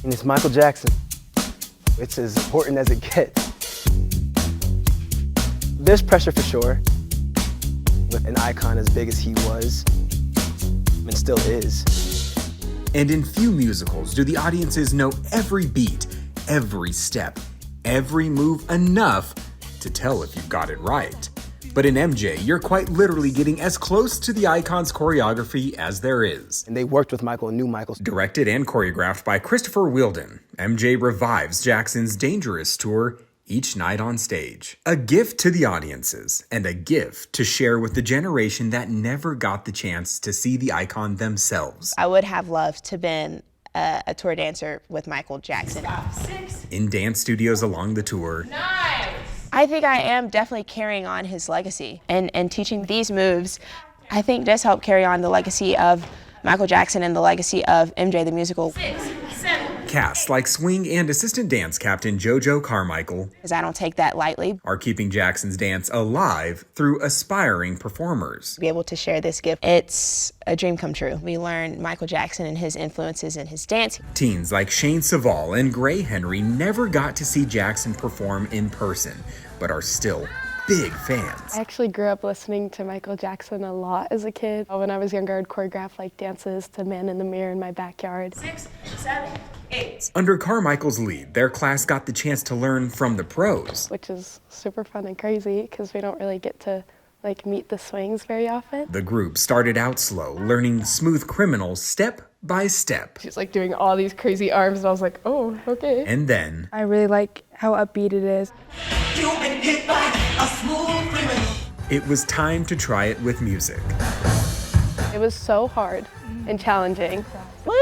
And it's Michael Jackson. It's as important as it gets. There's pressure for sure, with an icon as big as he was, and still is. And in few musicals do the audiences know every beat, every step, every move enough to tell if you've got it right. But in MJ, you're quite literally getting as close to the icon's choreography as there is. And they worked with Michael and knew Michael. Directed and choreographed by Christopher Wheeldon, MJ revives Jackson's Dangerous tour each night on stage. A gift to the audiences, and a gift to share with the generation that never got the chance to see the icon themselves. I would have loved to have been a tour dancer with Michael Jackson. 5, 6. In dance studios along the tour. Nice. I think I am definitely carrying on his legacy, and teaching these moves, I think does help carry on the legacy of Michael Jackson and the legacy of MJ the musical. 6, 7. Casts like swing and assistant dance captain JoJo Carmichael, Because I don't take that lightly. are keeping Jackson's dance alive through aspiring performers. To be able to share this gift, it's a dream come true. We learn Michael Jackson and his influences in his dance. Teens like Shane Savall and Gray Henry never got to see Jackson perform in person, but are still big fans. I actually grew up listening to Michael Jackson a lot as a kid. When I was younger, I'd choreograph like dances to Man in the Mirror in my backyard. 6, 7, 8. Under Carmichael's lead, their class got the chance to learn from the pros. Which is super fun and crazy because we don't really get to like meet the swings very often. The group started out slow, learning Smooth Criminal step by step. She's like doing all these crazy arms and I was like, oh, okay. And then, I really like how upbeat it is. You've been hit by a smooth criminal. it was time to try it with music. It was so hard and challenging. Woo!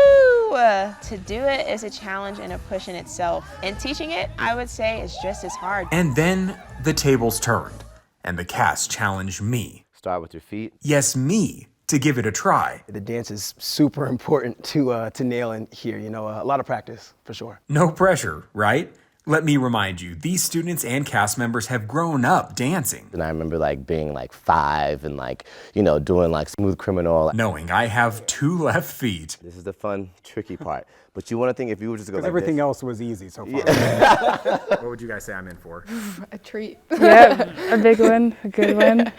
To do it is a challenge and a push in itself. And teaching it, I would say, is just as hard. And then the tables turned, and the cast challenged me. Start with your feet. Yes, me, to give it a try. The dance is super important to nail in here, you know, a lot of practice for sure. No pressure, right? Let me remind you, these students and cast members have grown up dancing. And I remember like being like 5 and like, you know, doing like Smooth Criminal. Knowing I have 2 left feet. This is the fun, tricky part. But you want to think if you were just to go like everything this. else was easy so far. What would you guys say I'm in for? A treat. Yeah, a big one, a good one.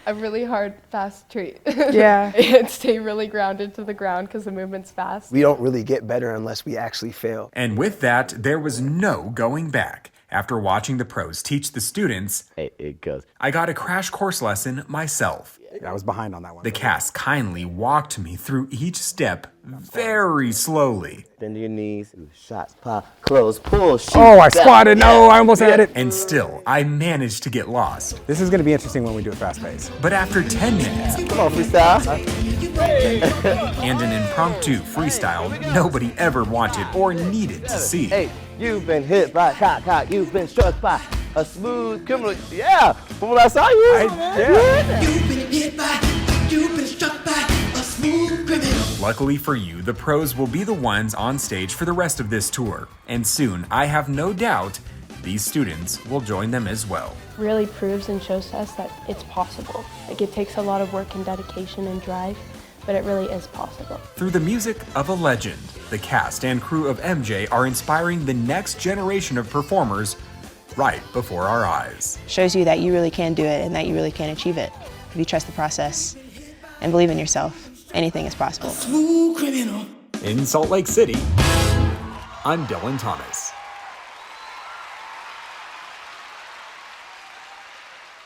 A really hard, fast treat. Yeah. And stay really grounded to the ground because the movement's fast. We don't really get better unless we actually fail. And with that, there was no going back. After watching the pros teach the students, Hey, it goes. I got a crash course lesson myself. I was behind on that one. The cast kindly walked me through each step very slowly. Bend your knees, shots, pop, close, pull, shoot. Oh, I back. squatted. No, I almost had it. And still, I managed to get lost. This is going to be interesting when we do it fast pace. But after 10 minutes Come on, freestyle. and an impromptu freestyle nobody ever wanted or needed to see, Hey, you've been hit by cock, you've been struck by a smooth criminal. Yeah, from what I saw you. Yeah. You've been hit by, you've been struck by a smooth criminal. luckily for you, the pros will be the ones on stage for the rest of this tour. And soon, I have no doubt, these students will join them as well. Really proves and shows to us that it's possible. Like it takes a lot of work and dedication and drive, but it really is possible. Through the music of a legend, the cast and crew of MJ are inspiring the next generation of performers right before our eyes. Shows you that you really can do it and that you really can achieve it. If you trust the process and believe in yourself, anything is possible. Smooth criminal. In Salt Lake City, I'm Dillon Thomas.